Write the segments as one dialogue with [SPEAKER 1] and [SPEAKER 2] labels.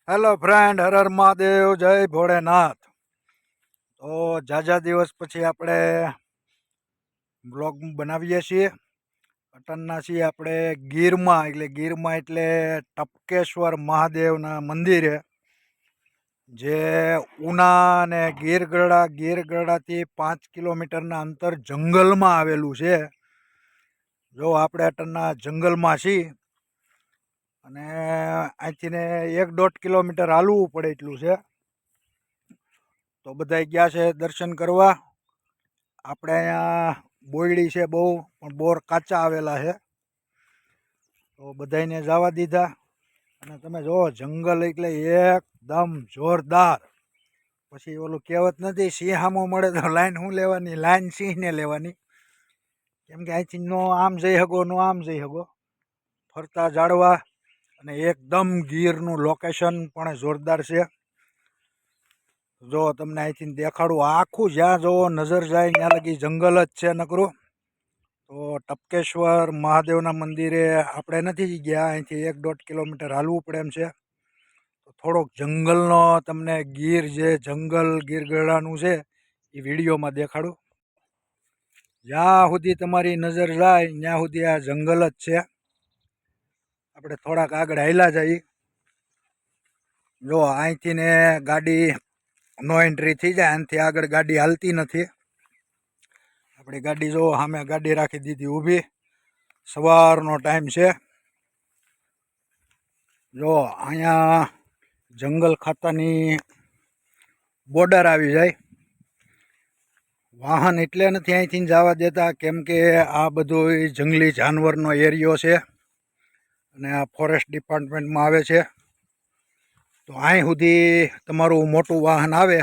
[SPEAKER 1] Hello friend, Har Har Mahadev, જય ભોળેનાથ. તો ઝાઝા દિવસ પછી આપણે બ્લોગ બનાવીએ છીએ. અટનના છીએ આપણે ગીરમાં એટલે ટપકેશ્વર મહાદેવના મંદિરે, જે ઉના અને ગીરગઢડાથી 5 કિલોમીટરના અંતર જંગલમાં આવેલું છે. જો આપણે અટનના જંગલમાં છીએ અને અહીંથી ને 1-1.5 કિલોમીટર હાલવું પડે એટલું છે. તો બધા ગયા છે દર્શન કરવા. આપણે અહીંયા બોયડી છે બહુ, પણ બોર કાચા આવેલા છે, તો બધાને જવા દીધા. અને તમે જુઓ, જંગલ એટલે એકદમ જોરદાર. પછી ઓલું કહેવત નથી, સિંહ સામો મળે તો લાઈન શું લેવાની, લાઈન સિંહને લેવાની. કેમ કે અહીંથી નો આમ જઈ શકો, નો આમ જઈ શકો. ફરતા ઝાડવા અને એકદમ ગીરનું લોકેશન પણ જોરદાર છે. જો તમને અહીંથી દેખાડું, આખું જ્યાં જોવો નજર જાય ત્યાં લગી જંગલ જ છે નકરું. તો ટપકેશ્વર મહાદેવના મંદિરે આપણે નથી ગયા, અહીંથી 1-1.5 કિલોમીટર હાલવું પડે એમ છે. તો થોડોક જંગલનો તમને ગીર જે જંગલ ગીરગઢડાનું છે એ વિડીયોમાં દેખાડું. જ્યાં સુધી તમારી નજર જાય ત્યાં સુધી આ જંગલ જ છે. આપણે થોડાક આગળ હાલ્યા જઈએ. જો અહીંથી ને ગાડી નો એન્ટ્રી થઈ જાય, આનાથી આગળ ગાડી હાલતી નથી. આપણી ગાડી જો સામે ગાડી રાખી દીધી ઊભી. સવારનો ટાઈમ છે. જો અહીંયા જંગલ ખાતાની બોર્ડર આવી જાય. વાહન એટલે નથી અહીંથી જવા દેતા, કેમ કે આ બધો જંગલી જાનવરનો એરિયો છે અને આ ફોરેસ્ટ ડિપાર્ટમેન્ટમાં આવે છે. તો અહીં સુધી તમારું મોટું વાહન આવે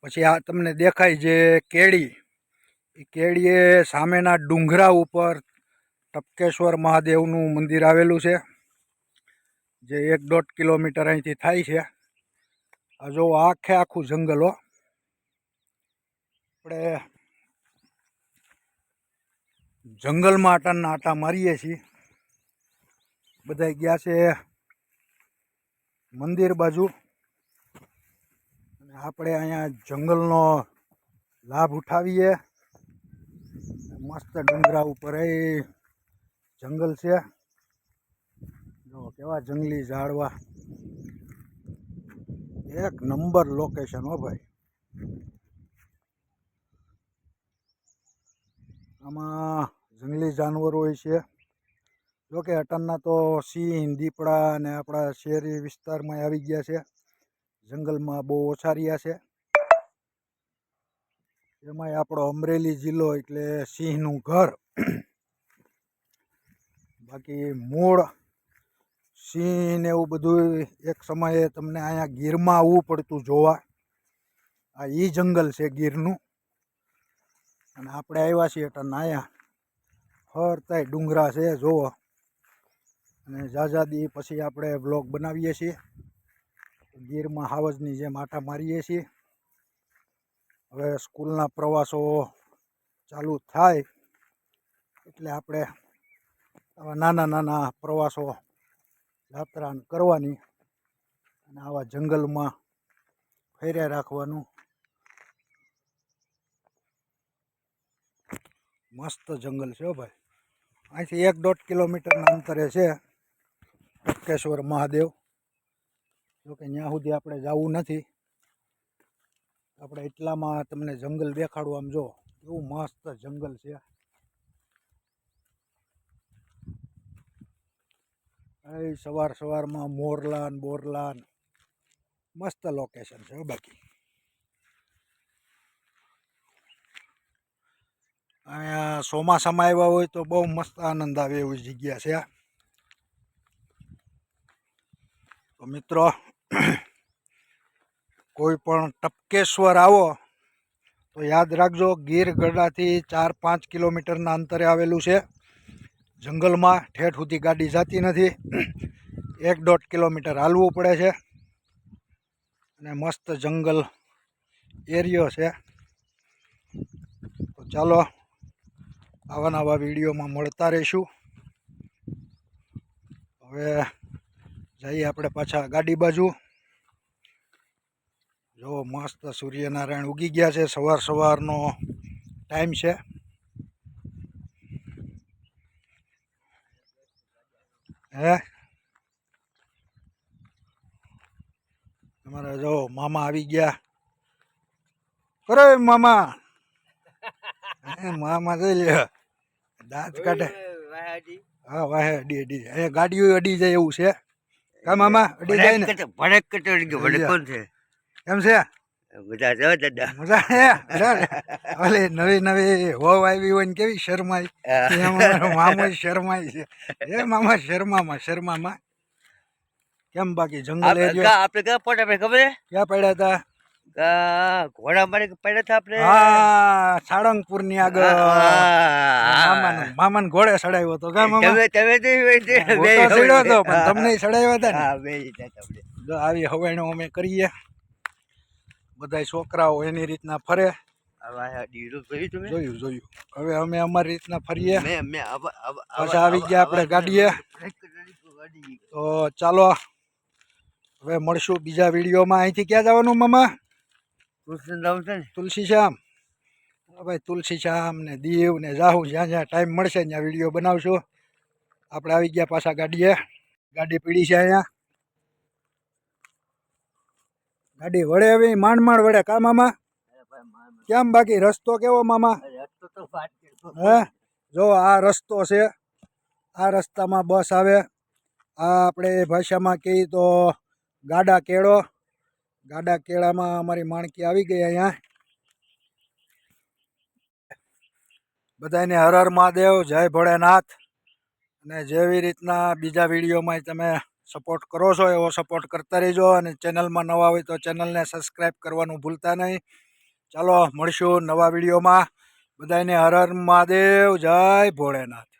[SPEAKER 1] પછી આ તમને દેખાય જે કેડી, એ કેડીએ સામેના ડુંગરા ઉપર ટપકેશ્વર મહાદેવનું મંદિર આવેલું છે, જે 1-1.5 કિલોમીટર અહીંથી થાય છે. આ જો આખે આખું જંગલ હો. આપણે જંગલમાં આટા મારીએ છીએ. બધા ગયા છે મંદિર બાજુ, અને આપણે અહીંયા જંગલનો લાભ ઉઠાવીએ. મસ્ત ડુંગરા ઉપર એ જંગલ છે. જો કેવા જંગલી ઝાડવા, એક નંબર લોકેશન હો ભાઈ. આમાં જંગલી જાનવરો હોય છે. જોકે અટનના તો સિંહ, દીપડા અને આપણા શહેરી વિસ્તારમાં આવી ગયા છે. જંગલમાં બહુ ઓછા રહ્યા છે. એમાંય આપણો અમરેલી જિલ્લો એટલે સિંહનું ઘર. બાકી મૂળ સિંહ ને એવું બધું એક સમયે તમને અહીંયા ગીરમાં આવવું પડતું જોવા. આ ઈ જંગલ છે ગીરનું, અને આપણે આવ્યા છીએ અટન અહીંયા. ફરતાય ડુંગરા છે જોવો. અને ઝાઝા દી પછી આપણે બ્લોગ બનાવીએ છીએ. ગીરમાં હાવજની જેમ આટા મારીએ છીએ. હવે સ્કૂલના પ્રવાસો ચાલુ થાય એટલે આપણે આવા નાના પ્રવાસો યાત્રા કરવાની અને આવા જંગલમાં ફેર્યા રાખવાનું. મસ્ત જંગલ છે ભાઈ. અહીંથી 1-1.5 કિલોમીટરના અંતરે છે ટપકેશ્વર મહાદેવ. જોકે ત્યાં સુધી આપણે જવું નથી. આપણે એટલામાં તમને જંગલ દેખાડું. આમ જો કેવું મસ્ત જંગલ છે. એ સવારમાં મોરલાન બોરલાન મસ્ત લોકેશન છે. બાકી અહીંયા ચોમાસામાં આવ્યા હોય તો બહુ મસ્ત આનંદ આવે એવી જગ્યા છે. તો મિત્રો, કોઈ પણ ટપકેશ્વર આવો તો યાદ રાખજો, ગીરગઢડાથી 4-5 કિલોમીટરના અંતરે આવેલું છે. જંગલમાં ઠેઠ સુધી ગાડી જતી નથી. 1-1.5 કિલોમીટર હાલવું પડે છે. અને મસ્ત જંગલ એરિયો છે. તો ચાલો, આવા વિડીયોમાં મળતા રહીશું. હવે જઈએ આપણે પાછા ગાડી બાજુ. જો મસ્ત સૂર્યનારાયણ ઉગી ગયા છે. સવારનો ટાઈમ છે. હે તમારે જો મામા આવી ગયા. કરો મામા. મામા જોઈ લે દાંત કાઢે. હા વાહે અડી અહીંયા ગાડીઓ અડી જાય એવું છે. કા મામા અડી જાય ને એમ છે. મજા ઓલી નવી હોવ આવી હોય ને કેવી શરમાઈ. મામો શરમાય છે. એ મામા શર્મામાં કેમ બાકી જંગલ એરિયો
[SPEAKER 2] આપણે ક્યાં પડ્યા ખબર છે?
[SPEAKER 1] ક્યાં પડ્યા હતા?
[SPEAKER 2] ઘોડા મારી પડ્યા હતા આપણે.
[SPEAKER 1] હા સાળંગપુર ની આગળ મામાને ઘોડે ચડાવ્યો હતો. કા મામા
[SPEAKER 2] તમે
[SPEAKER 1] ચડ્યો હતો પણ તમને ચડાવ્યા હતા ને.
[SPEAKER 2] તમે
[SPEAKER 1] જો આવી હવાઈનો અમે કરીએ. બધા છોકરાઓ એની રીતના ફરે. જોયું હવે અમે અમારી રીતના ફરીએ. પાછા આવી ગયા આપણે ગાડીએ. તો ચાલો હવે મળશું બીજા વિડીયોમાં. અહીંથી ક્યાં જવાનું મામા? તુલસીશ્યામ. ભાઈ તુલસીશ્યામ ને દીવ ને જાહું જ્યાં જ્યાં ટાઈમ મળશે ત્યાં વિડીયો બનાવશું. આપણે આવી ગયા પાછા ગાડીએ. ગાડી પીડી છે અહીંયા. ગાડી વળે હવે માંડ વળે. કા મામા કેમ બાકી રસ્તો કેવો મામા? હે જો આ રસ્તો છે. આ રસ્તામાં બસ આવે. આ આપણે ભાષામાં કહીએ તો ગાડા કેળો. ગાડા કેળામાં અમારી માણકી આવી ગઈ અહીંયા. બધાને હર હર મહાદેવ, જય ભોળેનાથ. અને જેવી રીતના બીજા વિડીયોમાં તમે સપોર્ટ કરો છો એવો સપોર્ટ કરતા રહેજો. અને ચેનલમાં નવા હોય તો ચેનલને સબસ્ક્રાઈબ કરવાનું ભૂલતા નહીં. ચાલો મળશું નવા વિડીયોમાં. બધાને હર હર મહાદેવ, જય ભોળેનાથ.